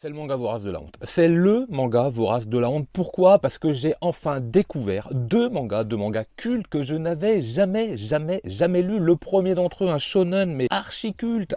C'est le manga vorace de la honte. C'est le manga vorace de la honte. Pourquoi? Parce que j'ai enfin découvert deux mangas cultes que je n'avais jamais lu. Le premier d'entre eux, un shonen, mais archi culte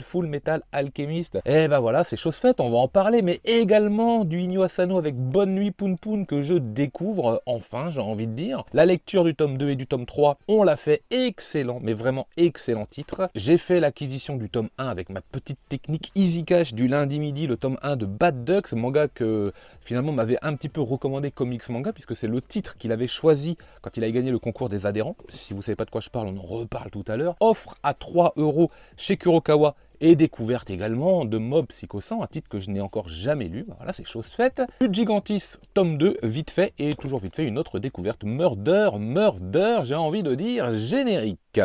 Full Metal Alchemist. Et ben voilà, c'est chose faite, on va en parler. Mais également du Inyo Asano avec Bonne Nuit Poun Poun que je découvre, enfin, j'ai envie de dire. La lecture du tome 2 et du tome 3, on l'a fait excellent, mais vraiment excellent titre. J'ai fait l'acquisition du tome 1 avec ma petite technique Easy Cash du lundi midi, le tome 1 de Bad Ducks, manga que finalement m'avait un petit peu recommandé Comics Manga, puisque c'est le titre qu'il avait choisi quand il a gagné le concours des adhérents. Si vous ne savez pas de quoi je parle, on en reparle tout à l'heure. Offre à 3 € chez Kurokawa et découverte également de Mob Psycho 100, un titre que je n'ai encore jamais lu. Voilà, c'est chose faite. Du Gigantis, tome 2, vite fait, et toujours vite fait, une autre découverte, Murder, j'ai envie de dire, générique.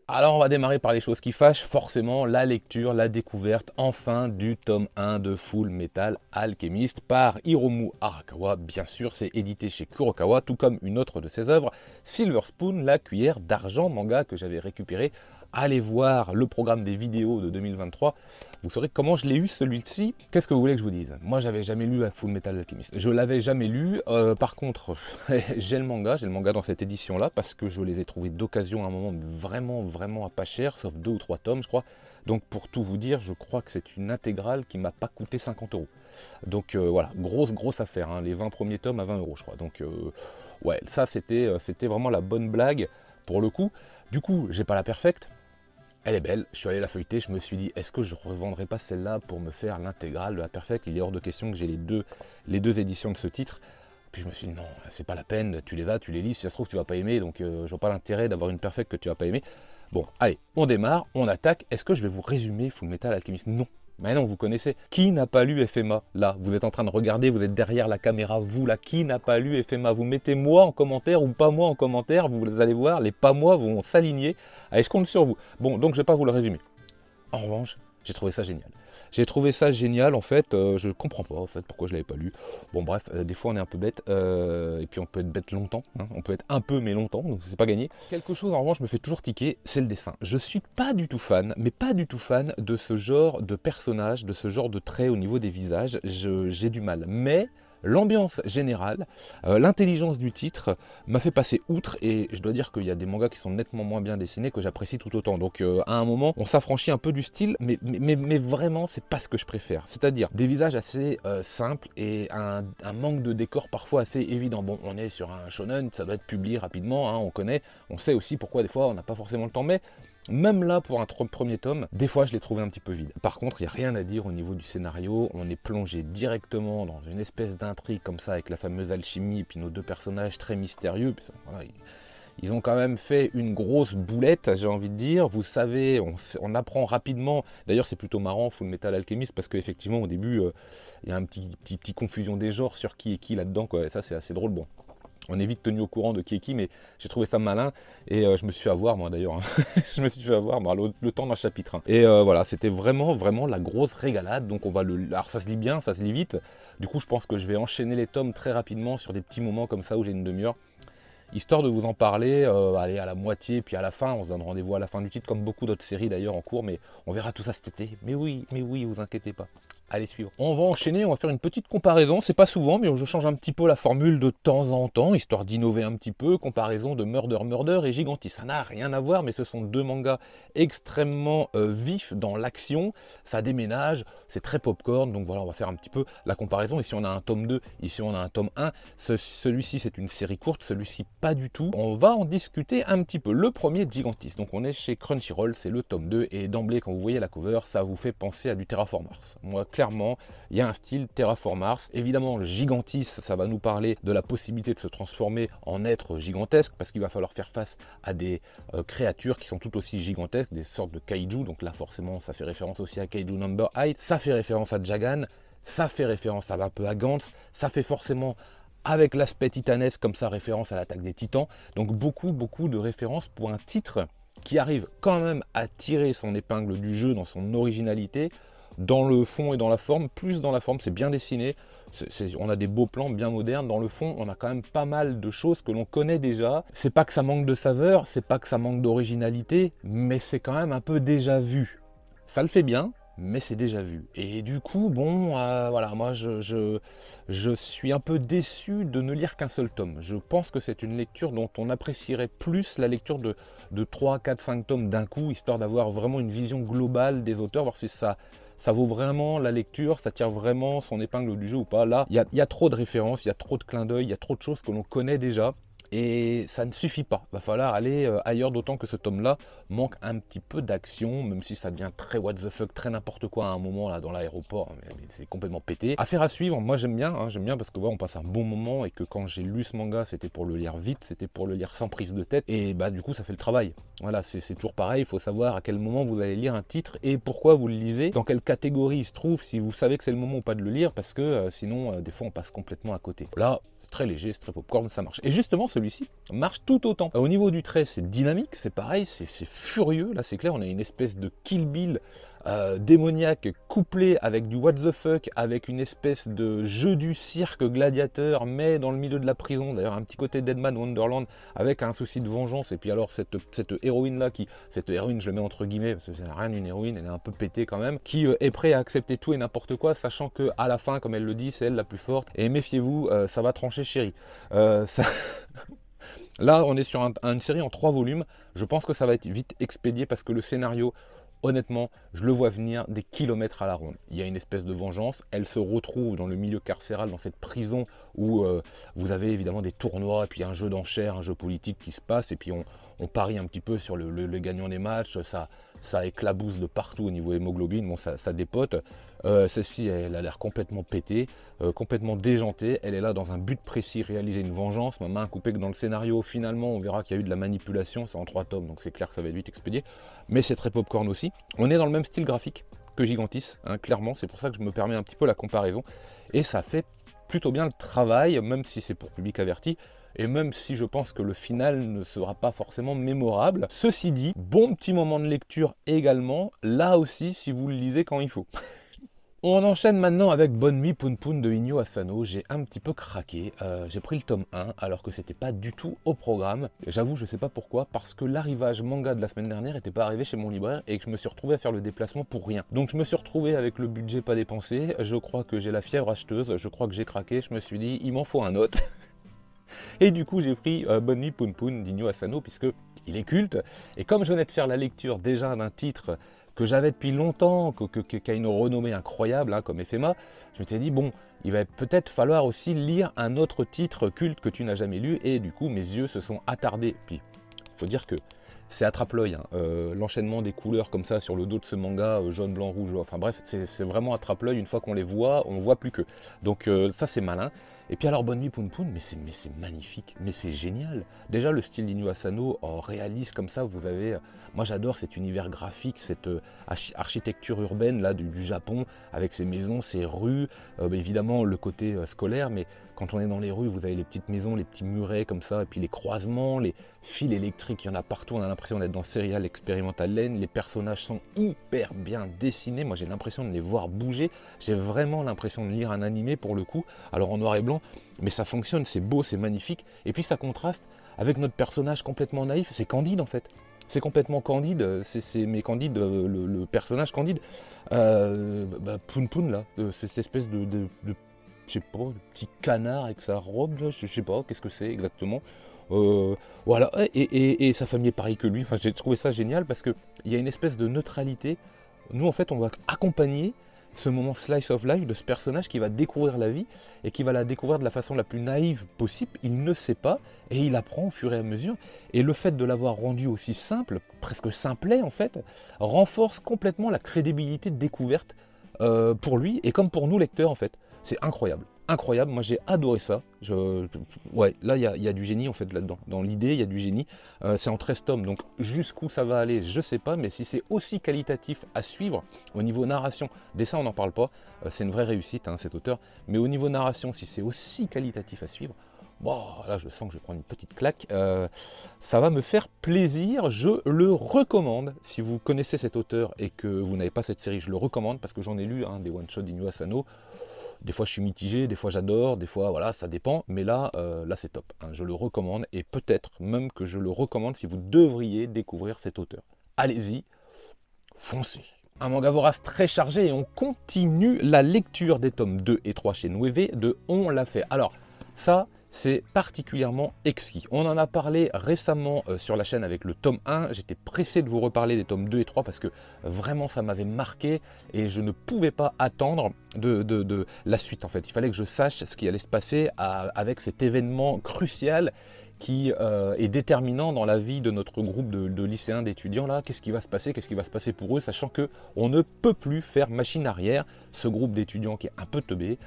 Alors on va démarrer par les choses qui fâchent, forcément la lecture, la découverte enfin du tome 1 de Full Metal Alchemist par Hiromu Arakawa. Bien sûr, c'est édité chez Kurokawa, tout comme une autre de ses œuvres, Silver Spoon, la cuillère d'argent, manga que j'avais récupéré. Allez voir le programme des vidéos de 2023, vous saurez comment je l'ai eu celui-ci. Qu'est-ce que vous voulez que je vous dise? Moi j'avais jamais lu Full Metal Alchemist, je l'avais jamais lu, par contre j'ai le manga dans cette édition là, parce que je les ai trouvés d'occasion à un moment vraiment à pas cher, sauf 2 ou 3 tomes je crois. Donc pour tout vous dire, je crois que c'est une intégrale qui m'a pas coûté 50 €. Donc voilà, grosse affaire, hein, les 20 premiers tomes à 20 € je crois. Donc ouais, ça c'était vraiment la bonne blague pour le coup. Du coup, j'ai pas la perfecte. Elle est belle, je suis allé la feuilleter, je me suis dit, est-ce que je ne revendrai pas celle-là pour me faire l'intégrale de la Perfect? Il est hors de question que j'ai les deux éditions de ce titre. Puis je me suis dit, non, c'est pas la peine, tu les lis, si ça se trouve tu vas pas aimer, donc je vois pas l'intérêt d'avoir une Perfect que tu vas pas aimer. Bon, allez, on démarre, on attaque. Est-ce que je vais vous résumer Full Metal Alchemist? Non. Mais non, vous connaissez. Qui n'a pas lu FMA? Là, vous êtes en train de regarder, vous êtes derrière la caméra, vous là, qui n'a pas lu FMA? Vous mettez moi en commentaire ou pas moi en commentaire, vous allez voir, les pas moi vont s'aligner. Allez, je compte sur vous. Bon, donc je vais pas vous le résumer. En revanche, j'ai trouvé ça génial. J'ai trouvé ça génial, en fait, je comprends pas en fait pourquoi je l'avais pas lu. Bon bref, des fois on est un peu bête, et puis on peut être bête longtemps, hein. On peut être un peu mais longtemps, donc c'est pas gagné. Quelque chose en revanche me fait toujours tiquer, c'est le dessin. Je suis pas du tout fan, mais pas du tout fan de ce genre de personnage, de ce genre de traits au niveau des visages, j'ai du mal. Mais l'ambiance générale, l'intelligence du titre m'a fait passer outre, et je dois dire qu'il y a des mangas qui sont nettement moins bien dessinés que j'apprécie tout autant. Donc à un moment, on s'affranchit un peu du style, mais vraiment, c'est pas ce que je préfère. C'est-à-dire des visages assez simples et un manque de décor parfois assez évident. Bon, on est sur un shonen, ça doit être publié rapidement, hein, on connaît, on sait aussi pourquoi des fois on n'a pas forcément le temps, mais même là, pour un premier tome, des fois je l'ai trouvé un petit peu vide. Par contre, il n'y a rien à dire au niveau du scénario, on est plongé directement dans une espèce d'intrigue comme ça, avec la fameuse alchimie, et puis nos deux personnages très mystérieux. Puis, voilà, ils ont quand même fait une grosse boulette, j'ai envie de dire. Vous savez, on apprend rapidement. D'ailleurs, c'est plutôt marrant, Full Metal Alchemist, parce qu'effectivement, au début, il y a un petit confusion des genres sur qui est qui là-dedans, quoi. Et ça, c'est assez drôle. Bon, on est vite tenu au courant de qui est qui, mais j'ai trouvé ça malin, et je me suis fait avoir, moi d'ailleurs, hein. Je me suis fait avoir le temps d'un chapitre, hein. Et voilà, c'était vraiment la grosse régalade. Donc on va alors ça se lit bien, ça se lit vite. Du coup, je pense que je vais enchaîner les tomes très rapidement sur des petits moments comme ça où j'ai une demi-heure, histoire de vous en parler, allez, à la moitié, puis à la fin. On se donne rendez-vous à la fin du titre, comme beaucoup d'autres séries d'ailleurs en cours, mais on verra tout ça cet été. Mais oui, vous inquiétez pas. Allez, suivre. On va enchaîner, on va faire une petite comparaison. C'est pas souvent, mais je change un petit peu la formule de temps en temps, histoire d'innover un petit peu. Comparaison de Murder et Gigantis. Ça n'a rien à voir, mais ce sont deux mangas extrêmement vifs dans l'action. Ça déménage, c'est très popcorn. Donc voilà, on va faire un petit peu la comparaison. Ici, on a un tome 2, ici, on a un tome 1. Celui-ci, c'est une série courte, celui-ci, pas du tout. On va en discuter un petit peu. Le premier, Gigantis. Donc on est chez Crunchyroll, c'est le tome 2. Et d'emblée, quand vous voyez la cover, ça vous fait penser à du Terraform Mars. Moi, clairement, il y a un style Terraform Mars. Évidemment, Gigantis, ça va nous parler de la possibilité de se transformer en être gigantesque, parce qu'il va falloir faire face à des créatures qui sont tout aussi gigantesques, des sortes de kaiju. Donc là, forcément, ça fait référence aussi à Kaiju Number 8, ça fait référence à Jagan, ça fait référence un peu à Gantz, ça fait forcément, avec l'aspect titanesque comme ça, référence à l'attaque des titans. Donc beaucoup de références pour un titre qui arrive quand même à tirer son épingle du jeu dans son originalité. dans le fond et dans la forme, plus dans la forme, c'est bien dessiné, on a des beaux plans bien modernes, dans le fond on a quand même pas mal de choses que l'on connaît déjà, c'est pas que ça manque de saveur, c'est pas que ça manque d'originalité, mais c'est quand même un peu déjà vu, ça le fait bien, mais c'est déjà vu. Et du coup, bon, voilà, moi je suis un peu déçu de ne lire qu'un seul tome. Je pense que c'est une lecture dont on apprécierait plus la lecture de 3, 4, 5 tomes d'un coup, histoire d'avoir vraiment une vision globale des auteurs, voir si ça vaut vraiment la lecture, ça tire vraiment son épingle du jeu ou pas. Là, il y a trop de références, il y a trop de clins d'œil, il y a trop de choses que l'on connaît déjà. Et ça ne suffit pas, il va falloir aller ailleurs, d'autant que ce tome-là manque un petit peu d'action, même si ça devient très what the fuck, très n'importe quoi à un moment là dans l'aéroport, mais c'est complètement pété. Affaire à suivre, moi j'aime bien parce que voilà, on passe un bon moment et que quand j'ai lu ce manga, c'était pour le lire vite, c'était pour le lire sans prise de tête, et bah du coup ça fait le travail. Voilà, c'est toujours pareil, il faut savoir à quel moment vous allez lire un titre et pourquoi vous le lisez, dans quelle catégorie il se trouve, si vous savez que c'est le moment ou pas de le lire, parce que sinon des fois on passe complètement à côté. Là, très léger, c'est très popcorn, ça marche. Et justement, celui-ci marche tout autant. Au niveau du trait, c'est dynamique, c'est pareil, c'est furieux. Là, c'est clair, on a une espèce de Kill Bill démoniaque couplé avec du what the fuck, avec une espèce de jeu du cirque gladiateur, mais dans le milieu de la prison. D'ailleurs, un petit côté Deadman Wonderland, avec un souci de vengeance. Et puis alors, cette héroïne-là, cette héroïne, je le mets entre guillemets, parce que c'est rien d'une héroïne, elle est un peu pétée quand même, qui est prête à accepter tout et n'importe quoi, sachant que à la fin, comme elle le dit, c'est elle la plus forte. Et méfiez-vous, ça va trancher chérie. Là, on est sur une série en 3 volumes. Je pense que ça va être vite expédié parce que le scénario, honnêtement, je le vois venir des kilomètres à la ronde. Il y a une espèce de vengeance. Elle se retrouve dans le milieu carcéral, dans cette prison où vous avez évidemment des tournois, et puis un jeu d'enchères, un jeu politique qui se passe, et puis on parie un petit peu sur le gagnant des matchs. Ça éclabousse de partout au niveau hémoglobine, bon, ça dépote. Celle-ci, elle a l'air complètement pétée, complètement déjantée. Elle est là dans un but précis, réaliser une vengeance. Ma main coupée que dans le scénario, finalement, on verra qu'il y a eu de la manipulation. C'est en 3 tomes, donc c'est clair que ça va être vite expédié. Mais c'est très popcorn aussi. On est dans le même style graphique que Gigantis, hein, clairement. C'est pour ça que je me permets un petit peu la comparaison. Et ça fait plutôt bien le travail, même si c'est pour public averti. Et même si je pense que le final ne sera pas forcément mémorable. Ceci dit, bon petit moment de lecture également, là aussi si vous le lisez quand il faut. On enchaîne maintenant avec Bonne Nuit Poun Poun de Inyo Asano. J'ai un petit peu craqué, j'ai pris le tome 1 alors que c'était pas du tout au programme. J'avoue, je sais pas pourquoi, parce que l'arrivage manga de la semaine dernière n'était pas arrivé chez mon libraire et que je me suis retrouvé à faire le déplacement pour rien. Donc je me suis retrouvé avec le budget pas dépensé, je crois que j'ai la fièvre acheteuse, je crois que j'ai craqué, je me suis dit il m'en faut un autre. Et du coup j'ai pris Bonne Nuit Poun Poun d'Inyo Asano puisque il est culte. Et comme je venais de faire la lecture déjà d'un titre que j'avais depuis longtemps, qui a une renommée incroyable, hein, comme FMA, je m'étais dit, bon, il va peut-être falloir aussi lire un autre titre culte que tu n'as jamais lu, et du coup, mes yeux se sont attardés. Puis, il faut dire que c'est attrape-l'œil, hein. L'enchaînement des couleurs comme ça sur le dos de ce manga, jaune, blanc, rouge, enfin bref, c'est vraiment attrape-l'œil, une fois qu'on les voit, on voit plus que. Donc ça c'est malin. Et puis alors Bonne Nuit Poun Poun, mais c'est magnifique, mais c'est génial. Déjà le style d'Inyo Asano, réaliste comme ça, vous avez, moi j'adore cet univers graphique, cette architecture urbaine là du Japon, avec ses maisons, ses rues, évidemment le côté scolaire, mais quand on est dans les rues, vous avez les petites maisons, les petits murets comme ça, et puis les croisements, les fils électriques, il y en a partout, on a l'impression d'être dans Serial Experimental Lane, les personnages sont hyper bien dessinés, moi j'ai l'impression de les voir bouger, j'ai vraiment l'impression de lire un animé pour le coup, alors en noir et blanc, mais ça fonctionne, c'est beau, c'est magnifique, et puis ça contraste avec notre personnage complètement naïf, c'est Candide en fait. C'est complètement Candide, mais Candide, le personnage Candide, Poun Poun là, cette espèce de je sais pas, de petit canard avec sa robe, là, je sais pas, qu'est-ce que c'est exactement. Voilà, et sa famille est pareille que lui, enfin, j'ai trouvé ça génial parce qu'il y a une espèce de neutralité. Nous en fait on va accompagner ce moment slice of life de ce personnage qui va découvrir la vie et qui va la découvrir de la façon la plus naïve possible. Il ne sait pas et il apprend au fur et à mesure. Et le fait de l'avoir rendu aussi simple, presque simplet en fait, renforce complètement la crédibilité de découverte pour lui et comme pour nous lecteurs en fait. C'est incroyable. Incroyable, moi j'ai adoré ça. Ouais, là il y a du génie en fait là-dedans. Dans l'idée, il y a du génie. C'est en 13 tomes, donc jusqu'où ça va aller, je sais pas, mais si c'est aussi qualitatif à suivre, au niveau narration, dessin on n'en parle pas, c'est une vraie réussite, hein, cet auteur, mais au niveau narration, si c'est aussi qualitatif à suivre, Bon, là je sens que je vais prendre une petite claque, ça va me faire plaisir, je le recommande. Si vous connaissez cet auteur et que vous n'avez pas cette série, je le recommande parce que j'en ai lu des one-shots d'Inyo Asano. Des fois je suis mitigé, des fois j'adore, des fois voilà, ça dépend, mais là, là c'est top, hein, je le recommande et peut-être même que je le recommande si vous devriez découvrir cet auteur. Allez-y, foncez. Un manga vorace très chargé et on continue la lecture des tomes 2 et 3 chez Nueve de On l'a fait. Alors ça, c'est particulièrement exquis. On en a parlé récemment sur la chaîne avec le tome 1. J'étais pressé de vous reparler des tomes 2 et 3 parce que vraiment ça m'avait marqué et je ne pouvais pas attendre de la suite en fait. Il fallait que je sache ce qui allait se passer avec cet événement crucial qui est déterminant dans la vie de notre groupe de lycéens, d'étudiants là. Qu'est-ce qui va se passer? Qu'est-ce qui va se passer pour eux? Sachant que on ne peut plus faire machine arrière. Ce groupe d'étudiants qui est un peu teubé,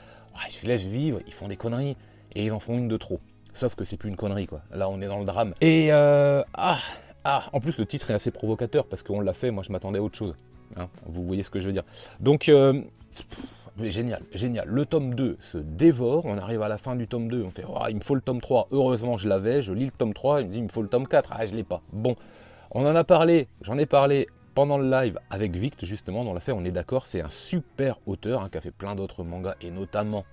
ils se laissent vivre, ils font des conneries. Et ils en font une de trop. Sauf que c'est plus une connerie, quoi. Là, on est dans le drame. Et en plus, le titre est assez provocateur parce qu'on l'a fait. Moi, je m'attendais à autre chose. Hein, vous voyez ce que je veux dire. Donc, mais génial, génial. Le tome 2 se dévore. On arrive à la fin du tome 2. On fait, il me faut le tome 3. Heureusement, je l'avais. Je lis le tome 3. Il me dit, il me faut le tome 4. Je l'ai pas. Bon, on en a parlé. J'en ai parlé pendant le live avec Vict, justement. On l'a fait. On est d'accord. C'est un super auteur qui a fait plein d'autres mangas et notamment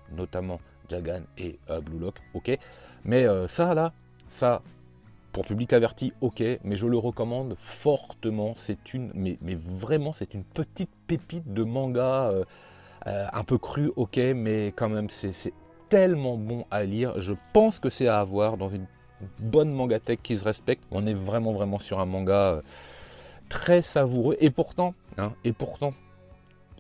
Jagan et Blue Lock, ok. Mais ça, pour public averti, ok, mais je le recommande fortement. C'est mais vraiment, c'est une petite pépite de manga un peu cru, ok, mais quand même, c'est tellement bon à lire. Je pense que c'est à avoir dans une bonne mangatech qui se respecte. On est vraiment sur un manga très savoureux, et pourtant,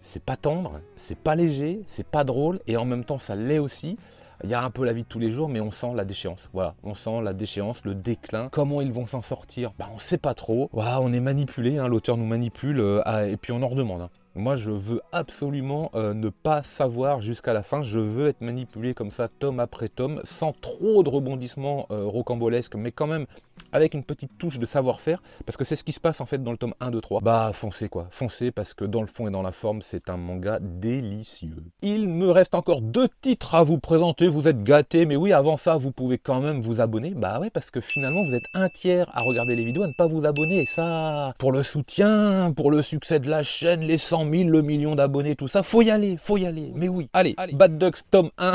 c'est pas tendre, c'est pas léger, c'est pas drôle, et en même temps ça l'est aussi. Il y a un peu la vie de tous les jours, mais on sent la déchéance. Voilà, on sent la déchéance, le déclin. Comment ils vont s'en sortir? On sait pas trop. Voilà, on est manipulé, l'auteur nous manipule, et puis on en redemande. Moi, je veux absolument ne pas savoir jusqu'à la fin. Je veux être manipulé comme ça, tome après tome, sans trop de rebondissements rocambolesques, mais quand même avec une petite touche de savoir-faire, parce que c'est ce qui se passe en fait dans le tome 1, 2, 3. Foncez quoi, foncez, parce que dans le fond et dans la forme, c'est un manga délicieux. Il me reste encore 2 titres à vous présenter, vous êtes gâtés, mais oui, avant ça, vous pouvez quand même vous abonner. Ouais, parce que finalement, vous êtes un tiers à regarder les vidéos, à ne pas vous abonner, et ça, pour le soutien, pour le succès de la chaîne, les 100 000, le million d'abonnés, tout ça, faut y aller, mais oui. Allez. Bad Ducks tome 1,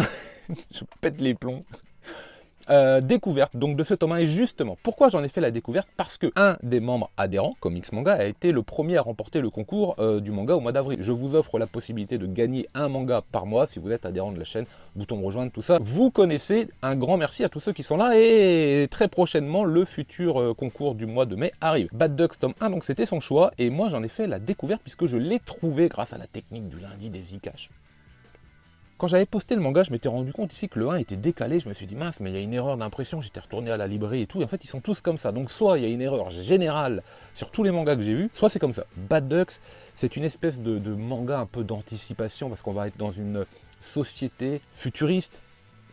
je pète les plombs. Découverte donc de ce tome 1, et justement pourquoi j'en ai fait la découverte, parce que un des membres adhérents Comics Manga a été le premier à remporter le concours du manga au mois d'avril. Je vous offre la possibilité de gagner un manga par mois si vous êtes adhérent de la chaîne, bouton rejoindre, tout ça. Vous connaissez, un grand merci à tous ceux qui sont là, et très prochainement le futur concours du mois de mai arrive. Bad Ducks tome 1, donc c'était son choix, et moi j'en ai fait la découverte puisque je l'ai trouvé grâce à la technique du lundi des Zcash. Quand j'avais posté le manga, je m'étais rendu compte ici que le 1 était décalé. Je me suis dit, mince, mais il y a une erreur d'impression. J'étais retourné à la librairie et tout. Et en fait, ils sont tous comme ça. Donc, soit il y a une erreur générale sur tous les mangas que j'ai vus, soit c'est comme ça. Bad Ducks, c'est une espèce de manga un peu d'anticipation, parce qu'on va être dans une société futuriste,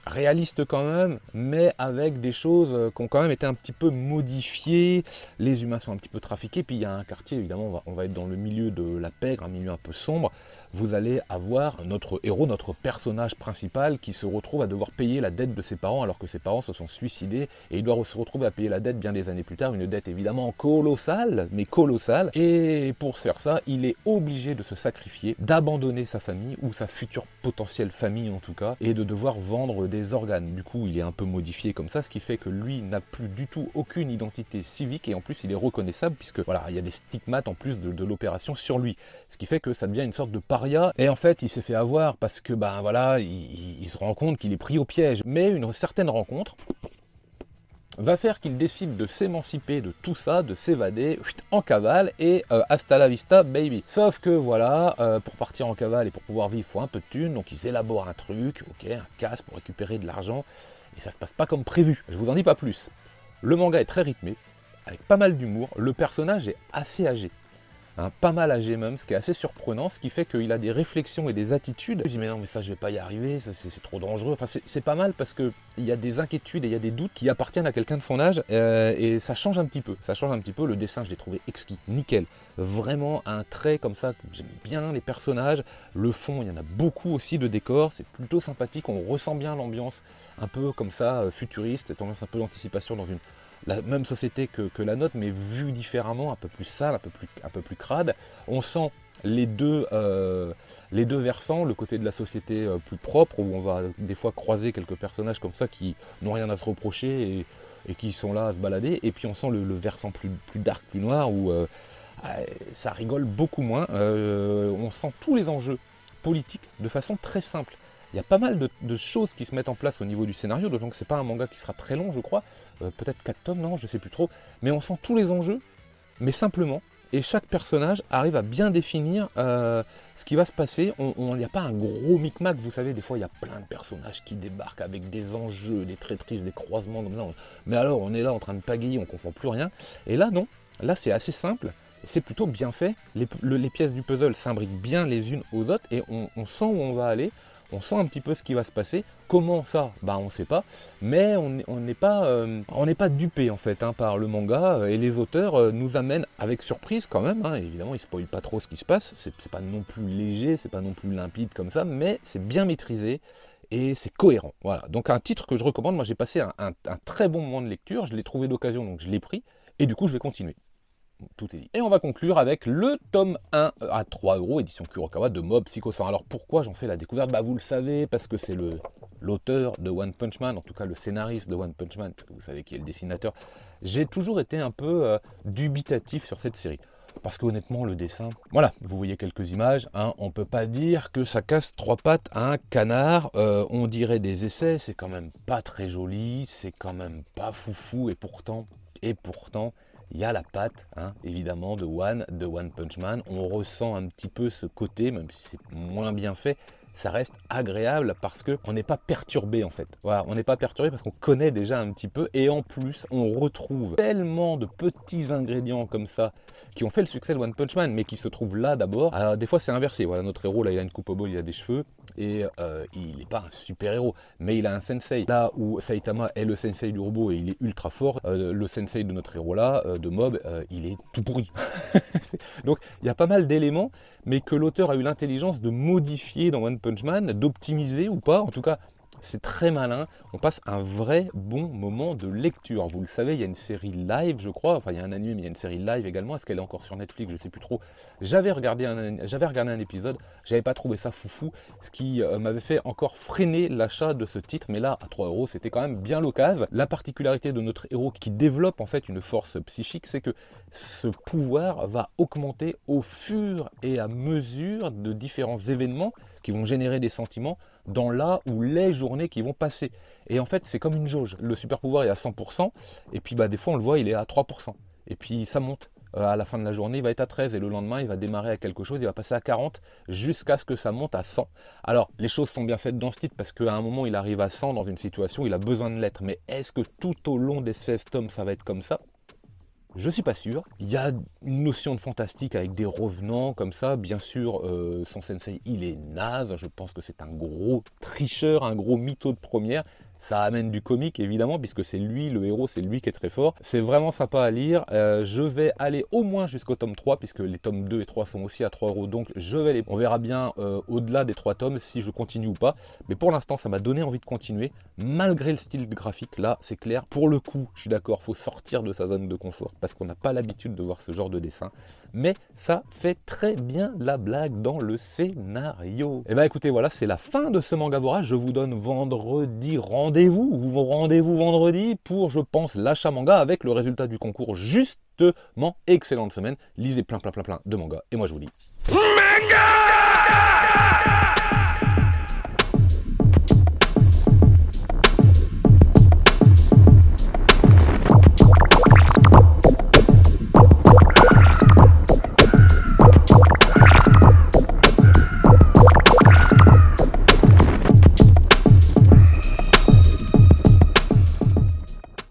réaliste quand même, mais avec des choses qui ont quand même été un petit peu modifiées. Les humains sont un petit peu trafiqués, puis il y a un quartier, évidemment, on va être dans le milieu de la pègre, un milieu un peu sombre. Vous allez avoir notre héros, notre personnage principal, qui se retrouve à devoir payer la dette de ses parents, alors que ses parents se sont suicidés, et il doit se retrouver à payer la dette bien des années plus tard, une dette évidemment colossale, mais colossale, et pour faire ça, il est obligé de se sacrifier, d'abandonner sa famille, ou sa future potentielle famille en tout cas, et de devoir vendre des organes. Du coup, il est un peu modifié comme ça, ce qui fait que lui n'a plus du tout aucune identité civique, et en plus il est reconnaissable, puisque voilà, il y a des stigmates en plus de l'opération sur lui, ce qui fait que ça devient une sorte de paria, et en fait il s'est fait avoir parce que voilà, il se rend compte qu'il est pris au piège, mais une certaine rencontre va faire qu'il décide de s'émanciper de tout ça, de s'évader en cavale, et hasta la vista baby. Sauf que voilà, pour partir en cavale et pour pouvoir vivre, il faut un peu de thunes, donc ils élaborent un truc, ok, un casse pour récupérer de l'argent, et ça se passe pas comme prévu. Je vous en dis pas plus. Le manga est très rythmé, avec pas mal d'humour, le personnage est assez âgé. hein, pas mal âgé même, ce qui est assez surprenant, ce qui fait qu'il a des réflexions et des attitudes. Je dis mais non mais ça je vais pas y arriver, ça, c'est trop dangereux. Enfin c'est pas mal parce que il y a des inquiétudes et il y a des doutes qui appartiennent à quelqu'un de son âge et ça change un petit peu. Ça change un petit peu. Le dessin je l'ai trouvé exquis, nickel. Vraiment un trait comme ça, j'aime bien les personnages. Le fond, il y en a beaucoup aussi de décors, c'est plutôt sympathique, on ressent bien l'ambiance un peu comme ça, futuriste, cette ambiance un peu d'anticipation dans la même société que la nôtre, mais vue différemment, un peu plus sale, un peu plus crade. On sent les deux versants, le côté de la société plus propre, où on va des fois croiser quelques personnages comme ça qui n'ont rien à se reprocher et qui sont là à se balader, et puis on sent le versant plus dark, plus noir, où ça rigole beaucoup moins. On sent tous les enjeux politiques de façon très simple. Il y a pas mal de choses qui se mettent en place au niveau du scénario, d'autant que c'est pas un manga qui sera très long, je crois. Peut-être 4 tomes, non, je sais plus trop. Mais on sent tous les enjeux, mais simplement. Et chaque personnage arrive à bien définir ce qui va se passer. Il n'y a pas un gros micmac, vous savez, des fois il y a plein de personnages qui débarquent avec des enjeux, des traîtrises, des croisements comme ça. Mais alors on est là en train de pagayer, on ne comprend plus rien. Et là non, là c'est assez simple. C'est plutôt bien fait, les pièces du puzzle s'imbriquent bien les unes aux autres et on sent où on va aller, on sent un petit peu ce qui va se passer. Comment ça? Bah on ne sait pas, mais on n'est pas dupé en fait par le manga et les auteurs nous amènent avec surprise quand même, évidemment ils ne spoilent pas trop ce qui se passe, c'est pas non plus léger, c'est pas non plus limpide comme ça, mais c'est bien maîtrisé. Et c'est cohérent, voilà. Donc un titre que je recommande, moi j'ai passé un très bon moment de lecture, je l'ai trouvé d'occasion donc je l'ai pris, et du coup je vais continuer. Tout est dit. Et on va conclure avec le tome 1 à 3 €, édition Kurokawa de Mob Psycho 100. Alors pourquoi j'en fais la découverte? Bah vous le savez, parce que c'est l'auteur de One Punch Man, en tout cas le scénariste de One Punch Man, parce que vous savez qui est le dessinateur. J'ai toujours été un peu dubitatif sur cette série. Parce qu'honnêtement, le dessin, voilà, vous voyez quelques images, on peut pas dire que ça casse 3 pattes à un canard, on dirait des essais, c'est quand même pas très joli, c'est quand même pas foufou, et pourtant, il y a la patte, évidemment, de One Punch Man. On ressent un petit peu ce côté, même si c'est moins bien fait, ça reste agréable parce qu'on n'est pas perturbé en fait. Voilà, on n'est pas perturbé parce qu'on connaît déjà un petit peu et en plus, on retrouve tellement de petits ingrédients comme ça qui ont fait le succès de One Punch Man, mais qui se trouvent là d'abord. Alors des fois, c'est inversé. Voilà, notre héros, là, il a une coupe au bol, il a des cheveux et il n'est pas un super héros, mais il a un sensei. Là où Saitama est le sensei du robot et il est ultra fort, le sensei de notre héros là, de Mob, il est tout pourri. Donc il y a pas mal d'éléments, mais que l'auteur a eu l'intelligence de modifier dans One Punch Man, d'optimiser ou pas, en tout cas c'est très malin, on passe un vrai bon moment de lecture. Vous le savez, il y a une série live, je crois, enfin il y a un anime, mais il y a une série live également, est-ce qu'elle est encore sur Netflix, je sais plus trop. J'avais regardé un épisode, j'avais pas trouvé ça foufou, ce qui m'avait fait encore freiner l'achat de ce titre, mais là, à 3 €, c'était quand même bien l'occasion. La particularité de notre héros qui développe en fait une force psychique, c'est que ce pouvoir va augmenter au fur et à mesure de différents événements qui vont générer des sentiments dans là ou les journées qui vont passer. Et en fait, c'est comme une jauge. Le super pouvoir est à 100%, et puis des fois, on le voit, il est à 3%. Et puis, ça monte. À la fin de la journée, il va être à 13, et le lendemain, il va démarrer à quelque chose, il va passer à 40, jusqu'à ce que ça monte à 100. Alors, les choses sont bien faites dans ce titre, parce qu'à un moment, il arrive à 100 dans une situation où il a besoin de l'être. Mais est-ce que tout au long des 16 tomes, ça va être comme ça ? Je suis pas sûr. Il y a une notion de fantastique avec des revenants comme ça. Bien sûr, son sensei, il est naze. Je pense que c'est un gros tricheur, un gros mytho de première. Ça amène du comique évidemment, puisque c'est lui le héros, c'est lui qui est très fort. C'est vraiment sympa à lire. Je vais aller au moins jusqu'au tome 3, puisque les tomes 2 et 3 sont aussi à 3 €. Donc je vais on verra bien au-delà des 3 tomes si je continue ou pas. Mais pour l'instant, ça m'a donné envie de continuer, malgré le style graphique. Là, c'est clair. Pour le coup, je suis d'accord, il faut sortir de sa zone de confort, parce qu'on n'a pas l'habitude de voir ce genre de dessin. Mais ça fait très bien la blague dans le scénario. Et bah écoutez, voilà, c'est la fin de ce Mangavora. Je vous donne vendredi rendez-vous vendredi pour, je pense, l'achat manga avec le résultat du concours justement. Excellente semaine, lisez plein de mangas et moi je vous dis manga.